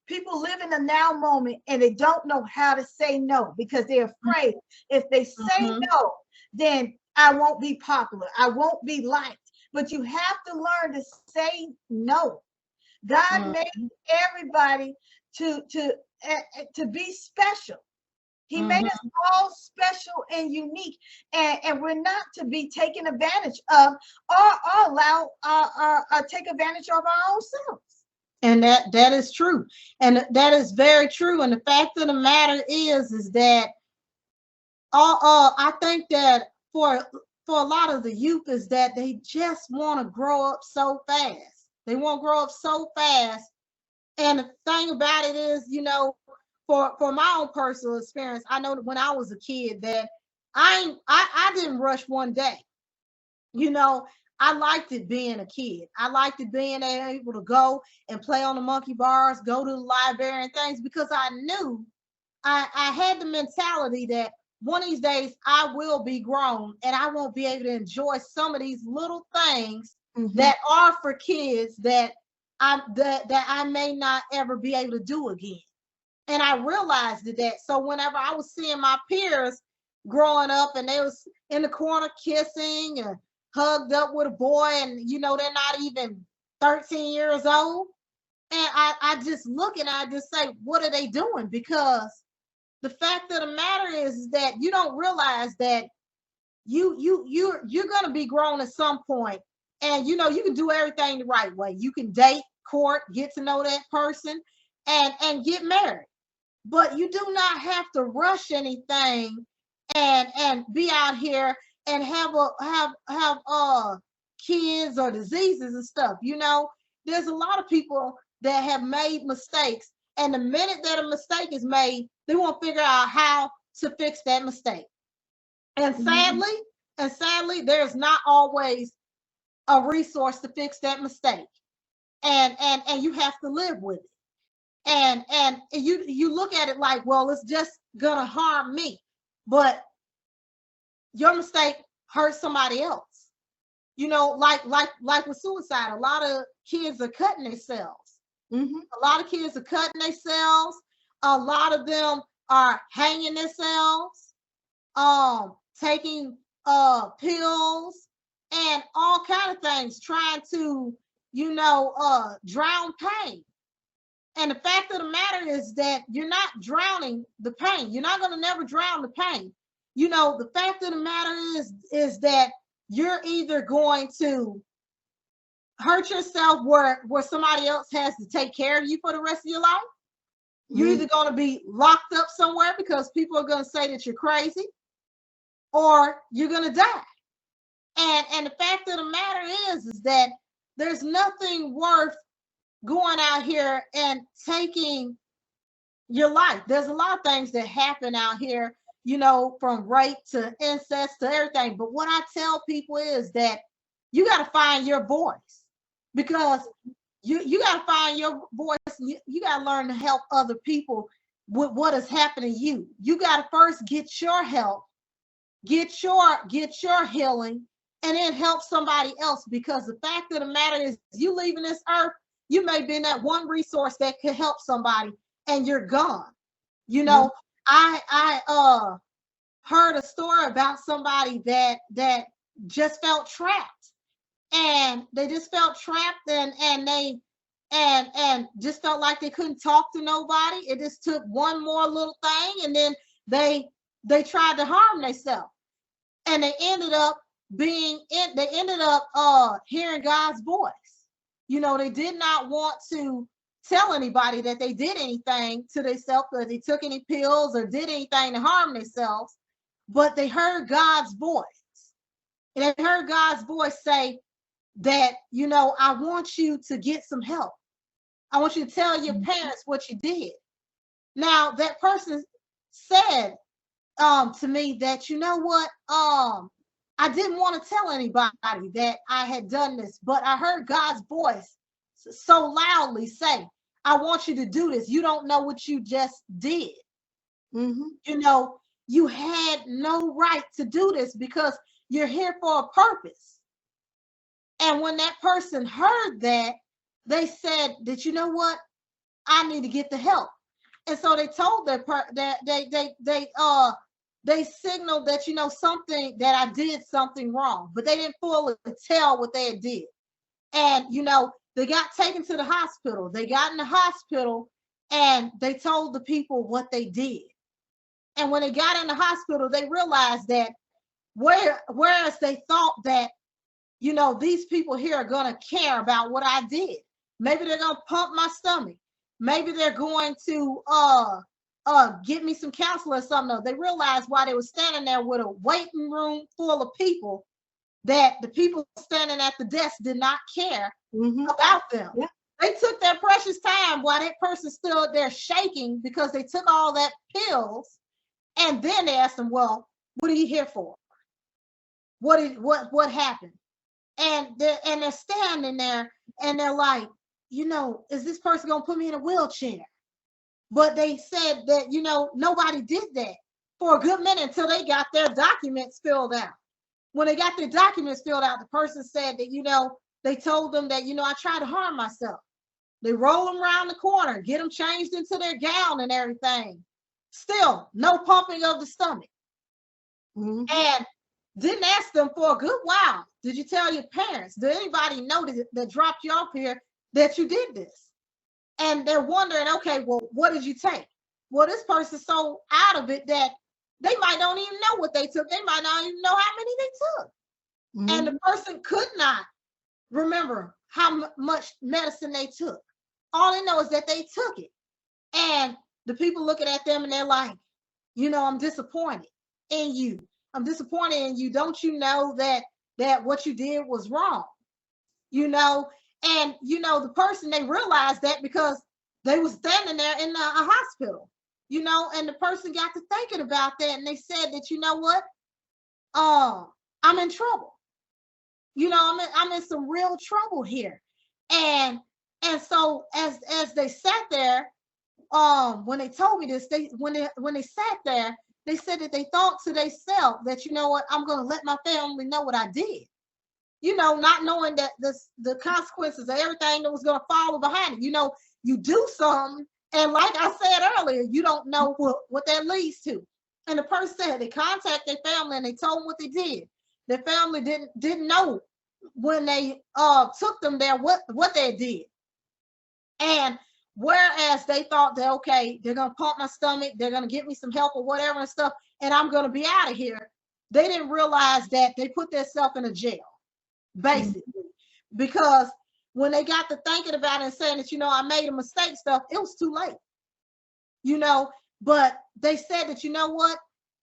people live in the now moment and they don't know how to say no because they're afraid if they say no, then I won't be popular, I won't be liked. But you have to learn to say no. God made everybody to be special. He made us all special and unique, and we're not to be taken advantage of or allow take advantage of our own selves. And that is true, and that is very true. And the fact of the matter is that I think that for a lot of the youth is that they just want to grow up so fast. They want to grow up so fast. And the thing about it is, you know, for my own personal experience, I know that when I was a kid that I didn't rush one day. You know, I liked it being a kid. I liked it being able to go and play on the monkey bars, go to the library and things, because I knew I had the mentality that one of these days I will be grown and I won't be able to enjoy some of these little things that are for kids that I may not ever be able to do again. And I realized that. So whenever I was seeing my peers growing up and they was in the corner kissing and hugged up with a boy, and you know, they're not even 13 years old, and I just look and I just say, what are they doing? Because the fact of the matter is that you don't realize that you're going to be grown at some point, and you know, you can do everything the right way. You can date, court, get to know that person, and get married. But you do not have to rush anything and be out here and have kids or diseases and stuff. You know, there's a lot of people that have made mistakes, and the minute that a mistake is made, they won't figure out how to fix that mistake. And sadly, there's not always a resource to fix that mistake. And you have to live with it. And you look at it like, well, it's just gonna harm me. But your mistake hurts somebody else. You know, like with suicide, a lot of kids are cutting themselves. A lot of kids are cutting themselves. A lot of them are hanging themselves, taking pills and all kind of things, trying to, you know, drown pain. And the fact of the matter is that you're not drowning the pain. You're not going to never drown the pain. You know, the fact of the matter is that you're either going to hurt yourself where somebody else has to take care of you for the rest of your life. You're either going to be locked up somewhere because people are going to say that you're crazy, or you're going to die. And the fact of the matter is that there's nothing worth going out here and taking your life. There's a lot of things that happen out here, you know, from rape to incest to everything. But what I tell people is that you got to find your voice, because you got to find your voice. You got to learn to help other people with what is happening to you. You got to first get your help, get your healing, and then help somebody else. Because the fact of the matter is, you leaving this earth, you may be in that one resource that could help somebody, and you're gone. You know, I heard a story about somebody that just felt trapped. And they just felt trapped, and they just felt like they couldn't talk to nobody. It just took one more little thing, and then they tried to harm themselves. And they ended up hearing God's voice. You know, they did not want to tell anybody that they did anything to themselves, or they took any pills or did anything to harm themselves, but they heard God's voice. And they heard God's voice say that, you know, I want you to get some help. I want you to tell your parents what you did. Now, that person said to me that, you know what, I didn't want to tell anybody that I had done this, but I heard God's voice so loudly say, I want you to do this. You don't know what you just did. You know, you had no right to do this, because you're here for a purpose. And when that person heard that, they said that, you know what, I need to get the help. And so they told they signaled that, you know, something, that I did something wrong, but they didn't fully tell what they did. And, you know, they got taken to the hospital. They got in the hospital, and they told the people what they did. And when they got in the hospital, they realized that whereas they thought that, you know, these people here are going to care about what I did. Maybe they're going to pump my stomach. Maybe they're going to get me some counseling or something. They realized while they were standing there with a waiting room full of people, that the people standing at the desk did not care about them. Yeah. They took their precious time while that person stood there shaking because they took all that pills, and then they asked them, well, what are you here for? What happened? And they're standing there, and they're like, you know, is this person gonna put me in a wheelchair? But they said that, you know, nobody did that for a good minute until they got their documents filled out. When they got their documents filled out, the person said that, you know, they told them that, you know, I tried to harm myself. They roll them around the corner, get them changed into their gown and everything. Still, no pumping of the stomach. And didn't ask them for a good while. Did you tell your parents? Did anybody know that dropped you off here that you did this? And they're wondering, okay, well, what did you take? Well, this person's so out of it that they might don't even know what they took. They might not even know how many they took. And the person could not remember how much medicine they took. All they know is that they took it. And the people looking at them, and they're like, you know, I'm disappointed in you. I'm disappointed in you. Don't you know that what you did was wrong? You know, and you know, the person, they realized that because they was standing there in a hospital, you know, and the person got to thinking about that, and they said that, you know what, I'm in trouble. You know, I'm in some real trouble here. And so as they sat there, when they told me this, when they sat there, they said that they thought to themselves that, you know what, I'm going to let my family know what I did. You know, not knowing that the consequences of everything that was going to follow behind it. You know, you do something, and like I said earlier, you don't know what that leads to. And the person said they contacted their family, and they told them what they did. Their family didn't know when they took them there what they did. And whereas they thought that, okay, they're going to pump my stomach, they're going to get me some help or whatever and stuff, and I'm going to be out of here, they didn't realize that they put themselves in a jail, basically, because when they got to thinking about it and saying that, I made a mistake stuff, it was too late, but they said that, you know what?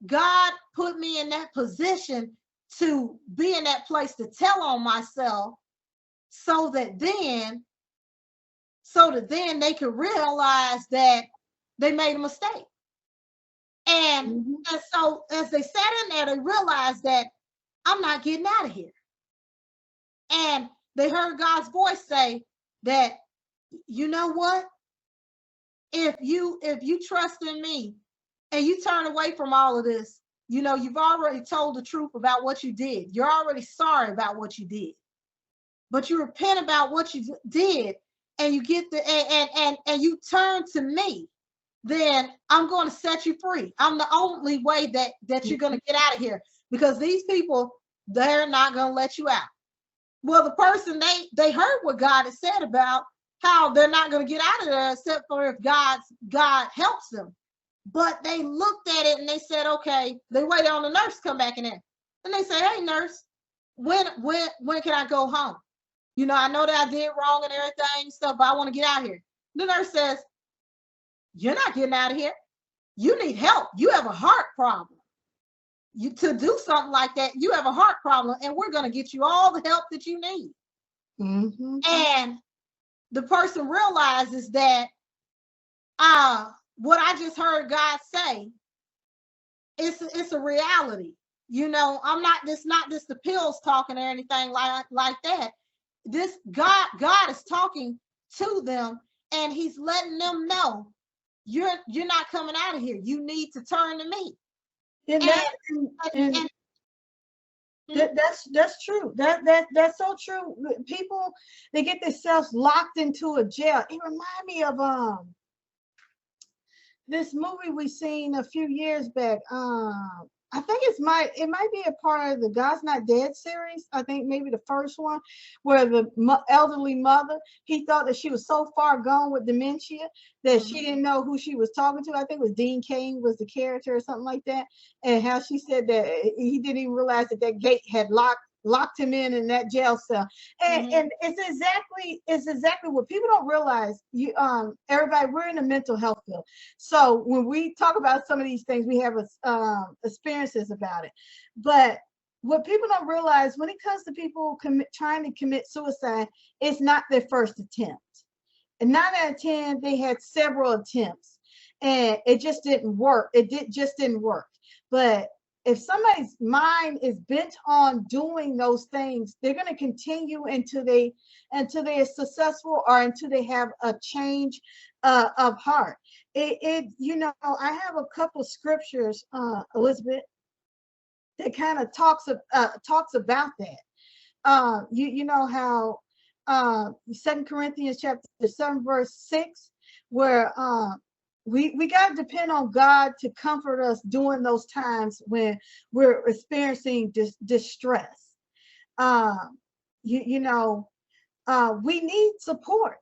God put me in that position to be in that place to tell on myself so that then they could realize that they made a mistake. And so as they sat in there, they realized that I'm not getting out of here. And they heard God's voice say that, you know what? If you trust in me and you turn away from all of this, you've already told the truth about what you did. You're already sorry about what you did. But you repent about what you did, and you get the and you turn to me, then I'm going to set you free. I'm the only way that you're going to get out of here, because these people, they're not going to let you out. Well, the person, they heard what God had said about how they're not going to get out of there except for if God helps them. But they looked at it and they said, okay, they waited on the nurse to come back in there. And they said, hey, nurse, when can I go home? I know that I did wrong and everything stuff, but I want to get out of here. The nurse says, you're not getting out of here. You need help. You have a heart problem. To do something like that, you have a heart problem, and we're going to get you all the help that you need. And the person realizes that what I just heard God say, it's a reality. I'm not this the pills talking or anything like that. This God is talking to them, and he's letting them know you're not coming out of here. You need to turn to me. That's true. That's so true. People, they get themselves locked into a jail. It reminds me of this movie we seen a few years back. I think it might be a part of the God's Not Dead series. I think maybe the first one, where the elderly mother, he thought that she was so far gone with dementia that she didn't know who she was talking to. I think it was Dean Cain was the character or something like that. And how she said that he didn't even realize that gate had locked him in that jail cell. And it's exactly what people don't realize. Everybody, we're in the mental health field, so when we talk about some of these things, we have experiences about it. But what people don't realize, when it comes to people trying to commit suicide, it's not their first attempt. And 9 out of 10, they had several attempts, and it just didn't work. Just didn't work. But if somebody's mind is bent on doing those things, they're going to continue until they're successful, or until they have a change of heart. I have a couple of scriptures, Elizabeth, that kind of talks about that. You know how 2 Corinthians chapter 7 verse 6, where we got to depend on God to comfort us during those times when we're experiencing distress. We need support.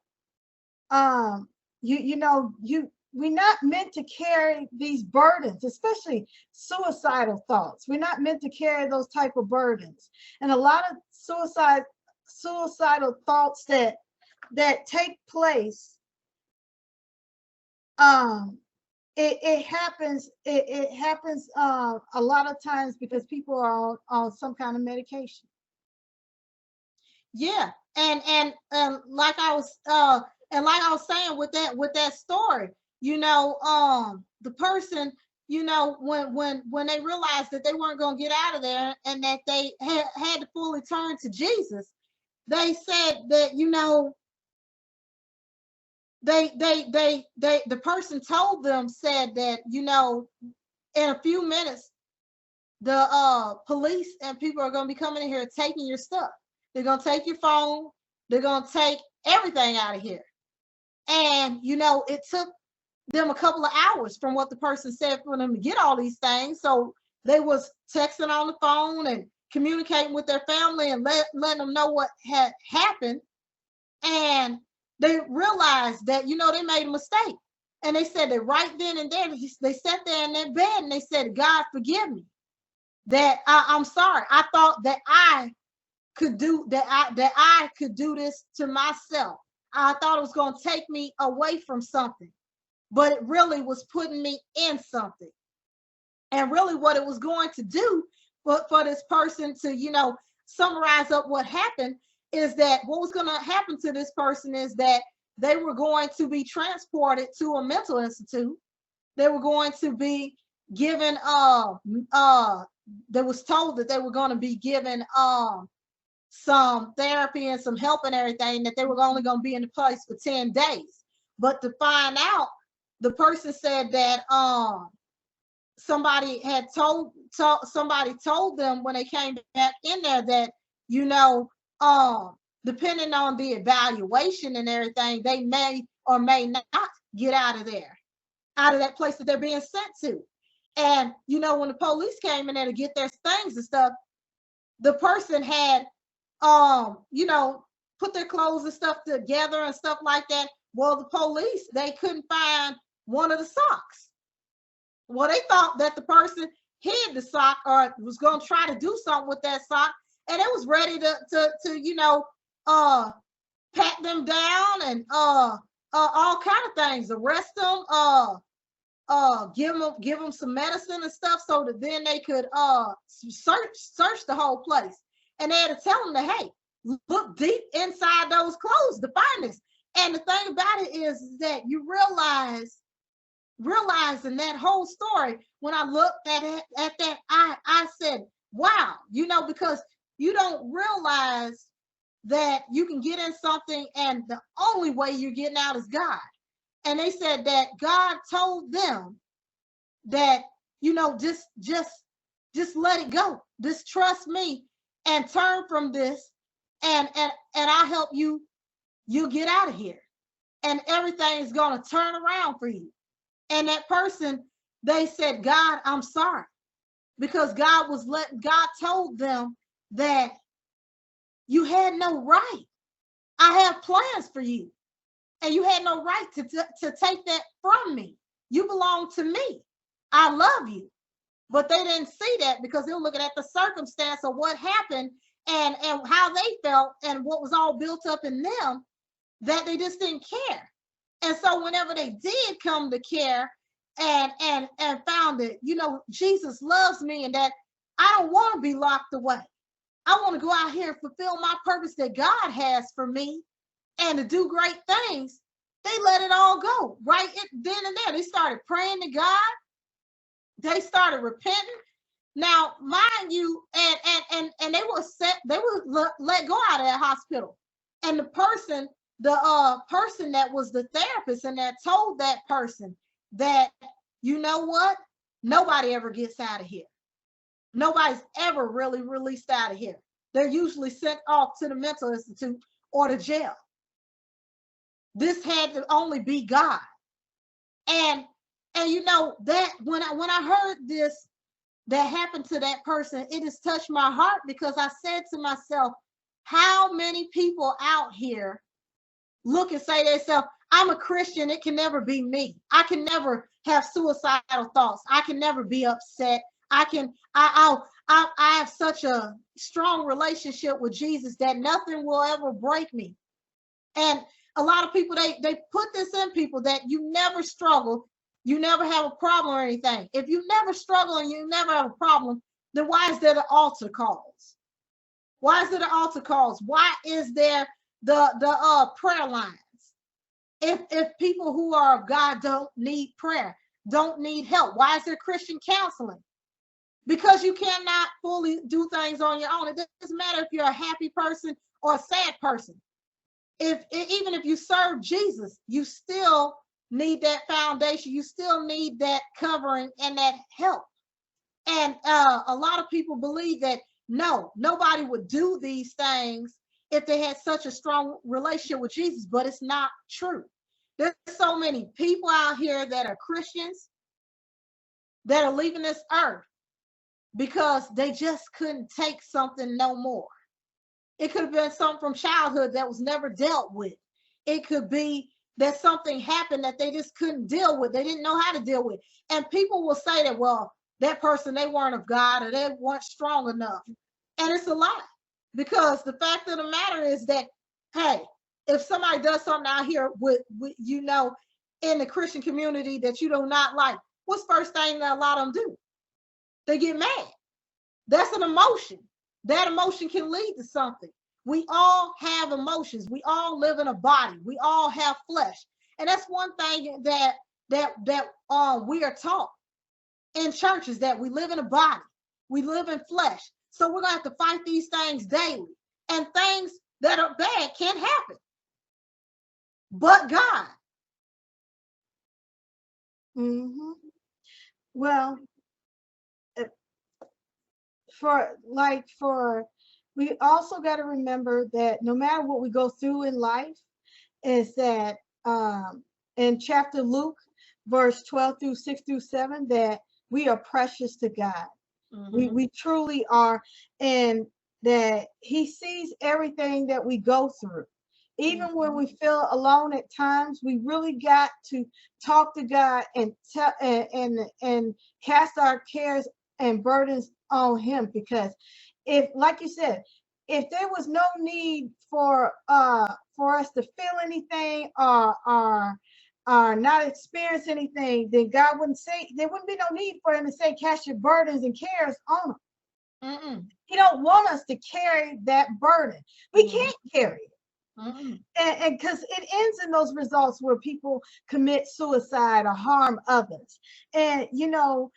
We're not meant to carry these burdens, especially suicidal thoughts. We're not meant to carry those type of burdens. And a lot of suicidal thoughts that take place, it happens a lot of times because people are on some kind of medication. Yeah, and like I was saying with that story, the person, when they realized that they weren't going to get out of there, and that they had to fully turn to Jesus, they said that, the person told them, said that, in a few minutes, the police and people are going to be coming in here taking your stuff. They're going to take your phone. They're going to take everything out of here. And, it took them a couple of hours from what the person said for them to get all these things. So they was texting on the phone and communicating with their family and letting them know what had happened. And they realized that, they made a mistake. And they said that right then and there, they sat there in their bed and they said, God, forgive me. That I'm sorry. I thought that I could do that I could do this to myself. I thought it was going to take me away from something, but it really was putting me in something. And really what it was going to do for this person to, you know, summarize up what happened is that what was going to happen to this person is that they were going to be transported to a mental institute. They were going to be given they was told that they were going to be given some therapy and some help and everything, that they were only going to be in the place for 10 days. But to find out, the person said that somebody had somebody told them when they came back in there that, you know, depending on the evaluation and everything, they may or may not get out of there, out of that place that they're being sent to. And, you know, when the police came in there to get their things and stuff, the person had, you know, put their clothes and stuff together and stuff like that. Well, the police, they couldn't find one of the socks. Well, they thought that the person hid the sock or was going to try to do something with that sock, and it was ready to you know, pat them down and all kind of things, arrest them, give them some medicine and stuff so that then they could search the whole place. And they had to tell them that, hey, look deep inside those clothes to find this. And the thing about it is that you realize in that whole story, when I looked at that, I said, wow, you know, because you don't realize that you can get in something and the only way you're getting out is God. And they said that God told them that, you know, just let it go. Just trust me and turn from this, and I'll help you. You'll get out of here, and everything is going to turn around for you. And that person, they said, God, I'm sorry, because God told them that you had no right. I have plans for you, and you had no right to take that from me. You belong to me. I love you. But they didn't see that because they were looking at the circumstance of what happened and how they felt and what was all built up in them, that they just didn't care. And so whenever they did come to care and found that, you know, Jesus loves me and that I don't want to be locked away. I want to go out here and fulfill my purpose that God has for me and to do great things. They let it all go right then and there. They started praying to God. They started repenting. Now, mind you, and they were let go out of that hospital. And the person that was the therapist and that told that person that, you know what? Nobody ever gets out of here. Nobody's ever really released out of here. They're usually sent off to the mental institute or to jail. This had to only be God. And you know that when I heard this that happened to that person, it has touched my heart because I said to myself, how many people out here look and say to themselves, I'm a Christian, it can never be me. I can never have suicidal thoughts. I can never be upset. I have such a strong relationship with Jesus that nothing will ever break me. And a lot of people, they put this in people that you never struggle, you never have a problem or anything. If you never struggle and you never have a problem, then why is there the altar calls? Why is there the altar calls? Why is there the prayer lines? If people who are of God don't need prayer, don't need help, why is there Christian counseling? Because you cannot fully do things on your own. It doesn't matter if you're a happy person or a sad person. Even if you serve Jesus, you still need that foundation. You still need that covering and that help. And a lot of people believe that nobody would do these things if they had such a strong relationship with Jesus, but it's not true. There's so many people out here that are Christians that are leaving this earth because they just couldn't take something no more. It could have been something from childhood that was never dealt with. It could be that something happened that they just couldn't deal with. They didn't know how to deal with. And people will say that, well, that person, they weren't of God or they weren't strong enough. And it's a lie. Because the fact of the matter is that, hey, if somebody does something out here with you know, in the Christian community that you do not like, what's the first thing that a lot of them do? They get mad. That's an emotion. That emotion can lead to something. We all have emotions. We all live in a body. We all have flesh. And that's one thing that we are taught in churches, that we live in a body. We live in flesh. So we're going to have to fight these things daily. And things that are bad can't happen. But God. Mm-hmm. Well, we also got to remember that no matter what we go through in life, is that in chapter Luke, verse 12 through 6 through 7, that we are precious to God. Mm-hmm. We truly are, and that he sees everything that we go through. Even when we feel alone at times, we really got to talk to God and cast our cares and burdens on him. Because if, like you said, if there was no need for us to feel anything or not experience anything, then God wouldn't say, there wouldn't be no need for him to say, cast your burdens and cares on him. Mm-mm. He don't want us to carry that burden. We can't carry it. Mm-mm. And because it ends in those results where people commit suicide or harm others. And you know,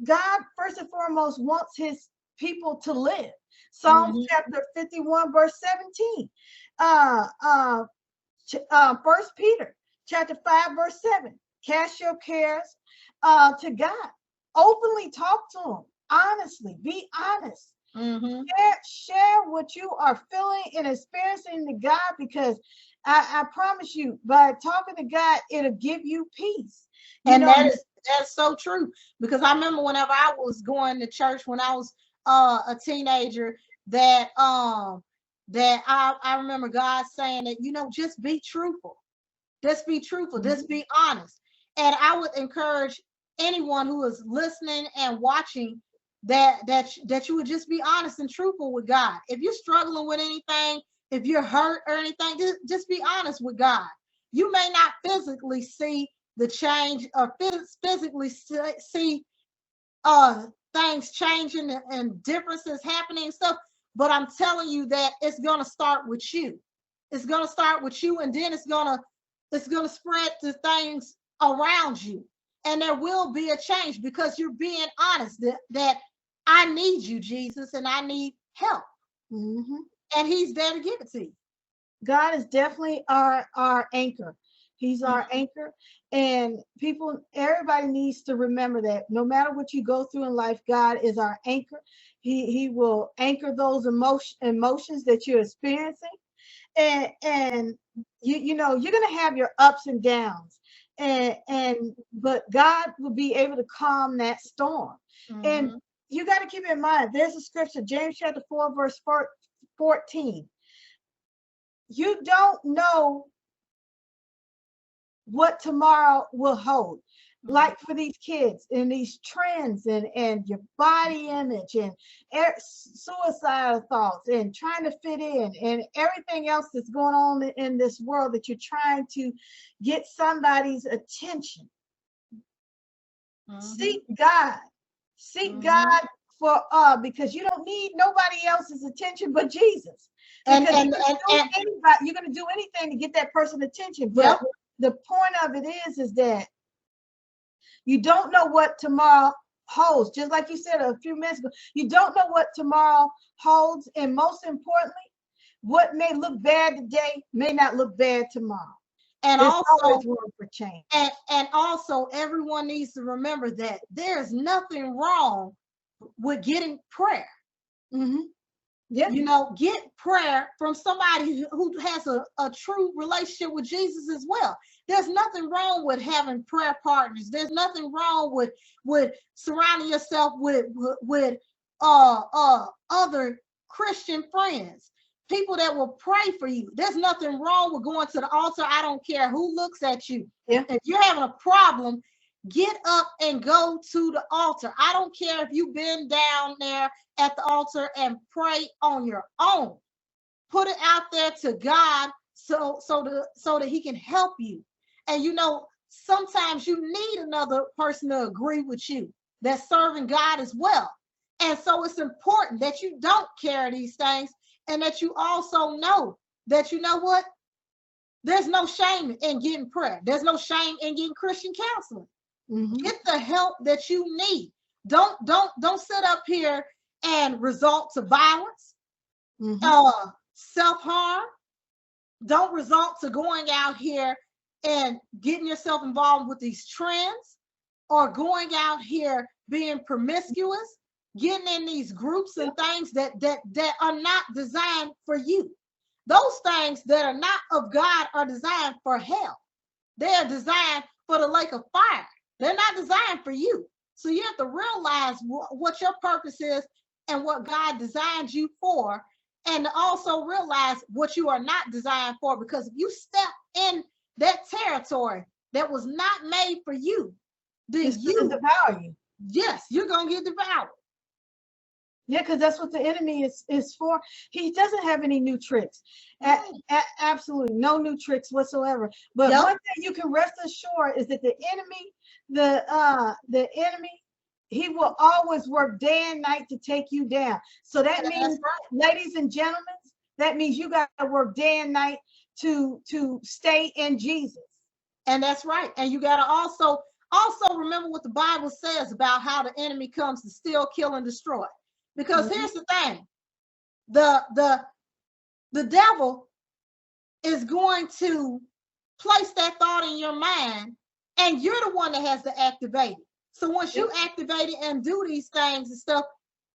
God first and foremost wants his people to live. Psalms chapter 51 verse 17. 1 Peter chapter 5 verse 7. Cast your cares to God. Openly talk to him. Honestly, be honest. Mm-hmm. Share what you are feeling and experiencing to God, because I promise you, by talking to God, it'll give you peace. And that's so true. Because I remember whenever I was going to church when I was a teenager, that I remember God saying that, you know, just be truthful. Just be truthful. Mm-hmm. Just be honest. And I would encourage anyone who is listening and watching that you would just be honest and truthful with God. If you're struggling with anything, if you're hurt or anything, just be honest with God. You may not physically see the change or physically see things changing and differences happening and stuff, but I'm telling you that it's going to start with you. It's going to start with you, and then it's going to spread to things around you. And there will be a change because you're being honest that I need you, Jesus, and I need help. Mm-hmm. And he's there to give it to you. God is definitely our anchor. He's our anchor. And everybody needs to remember that no matter what you go through in life, God is our anchor. He will anchor those emotions that you're experiencing. And you know, you're going to have your ups and downs. But God will be able to calm that storm. Mm-hmm. And you got to keep in mind, there's a scripture, James chapter 4, verse 14. You don't know what tomorrow will hold. Mm-hmm. Like for these kids and these trends and your body image and suicidal thoughts and trying to fit in and everything else that's going on in this world, that you're trying to get somebody's attention. Mm-hmm. Seek God. Seek God for because you don't need nobody else's attention but Jesus. Because you're going to do anything to get that person's attention. But the point of it is that you don't know what tomorrow holds. Just like you said a few minutes ago, you don't know what tomorrow holds. And most importantly, what may look bad today may not look bad tomorrow. And there's always room for change. And also, everyone needs to remember that there's nothing wrong with getting prayer. Mm-hmm. Yep. You know, get prayer from somebody who has a true relationship with Jesus as well. There's nothing wrong with having prayer partners. There's nothing wrong with surrounding yourself with other Christian friends, people that will pray for you. There's nothing wrong with going to the altar. I don't care who looks at you. Yeah. If you're having a problem, get up and go to the altar. I don't care if you've been down there at the altar and pray on your own. Put it out there to God so that he can help you. And you know, sometimes you need another person to agree with you that's serving God as well. And so it's important that you don't carry these things, and that you also know that, you know what, there's no shame in getting prayer. There's no shame in getting Christian counseling. Get the help that you need. Don't sit up here and resort to violence, self-harm. Don't resort to going out here and getting yourself involved with these trends, or going out here being promiscuous, getting in these groups and things that are not designed for you. Those things that are not of God are designed for hell. They are designed for the lake of fire. They're not designed for you. So you have to realize what your purpose is and what God designed you for, and also realize what you are not designed for, because if you step in that territory that was not made for you, then it's going to devour you. Yes, you're going to get devoured. Yeah, because that's what the enemy is for. He doesn't have any new tricks. Absolutely no new tricks whatsoever. But one thing you can rest assured is that the enemy, he will always work day and night to take you down. So that means, ladies and gentlemen, that means you got to work day and night to stay in Jesus. And that's right. And you got to also remember what the Bible says about how the enemy comes to steal, kill, and destroy. Because here's the thing, the devil is going to place that thought in your mind, and you're the one that has to activate it. So once you activate it and do these things and stuff,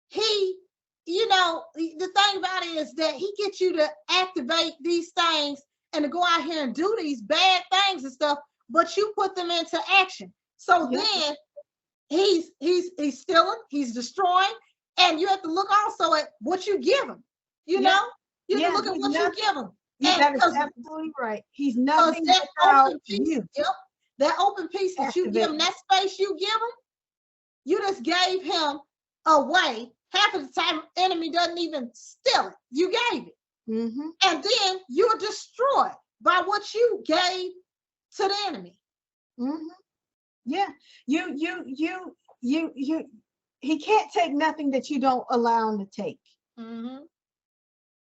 he, you know, the thing about it is that he gets you to activate these things and to go out here and do these bad things and stuff, but you put them into action. So then he's stealing, he's destroying. And you have to look also at what you give him. You know, you have to look at what you give him. That is absolutely right. He's nothing without you. That open piece that you give him, that space you give him, you just gave him away. Half of the time, enemy doesn't even steal it. You gave it. And then you're destroyed by what you gave to the enemy. Yeah, he can't take nothing that you don't allow him to take.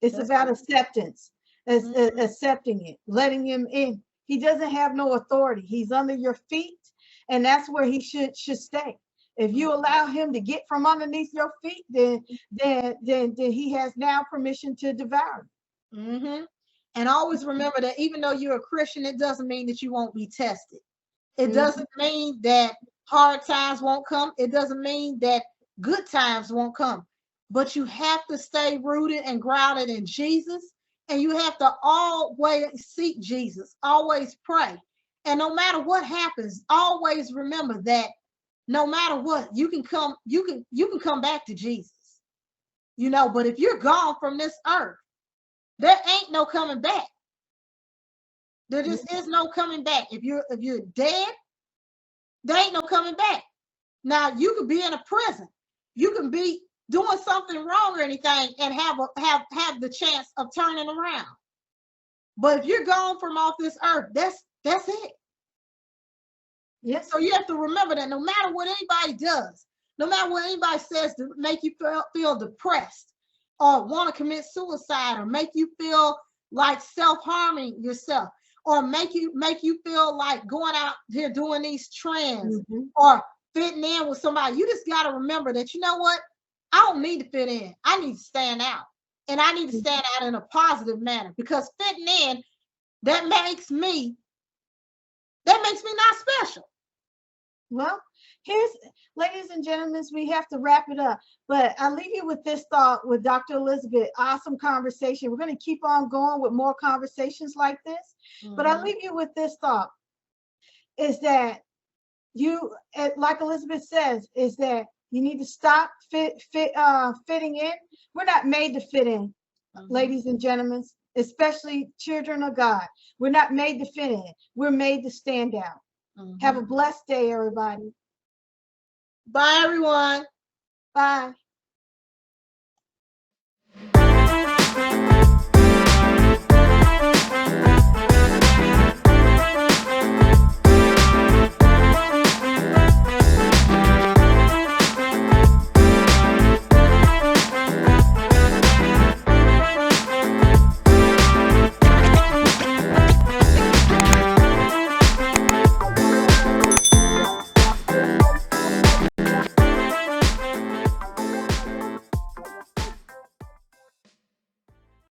It's about acceptance, accepting it, letting him in. He doesn't have no authority. He's under your feet, and that's where he should stay. If you allow him to get from underneath your feet, then he has now permission to devour you. And always remember that even though you're a Christian, it doesn't mean that you won't be tested. It doesn't mean that hard times won't come. It doesn't mean that good times won't come. But you have to stay rooted and grounded in Jesus. And you have to always seek Jesus, always pray. And no matter what happens, always remember that no matter what, you can come back to Jesus. You know, but if you're gone from this earth, there ain't no coming back. There just is no coming back. If you're dead, there ain't no coming back. Now you could be in a prison. You can be doing something wrong or anything and have the chance of turning around. But if you're gone from off this earth, that's it. Yes. So you have to remember that no matter what anybody does, no matter what anybody says to make you feel depressed or want to commit suicide or make you feel like self-harming yourself, or make you feel like going out here doing these trends or fitting in with somebody, you just got to remember that, you know what? I don't need to fit in. I need to stand out. And I need to stand out in a positive manner, because fitting in, that makes me not special. Well, ladies and gentlemen, we have to wrap it up. But I'll leave you with this thought with Dr. Elizabeth. Awesome conversation. We're going to keep on going with more conversations like this. But I'll leave you with this thought, is that you, like Elizabeth says, is that you need to stop fitting in. We're not made to fit in, ladies and gentlemen, especially children of God. We're not made to fit in. We're made to stand out. Have a blessed day, everybody. Bye, everyone. Bye.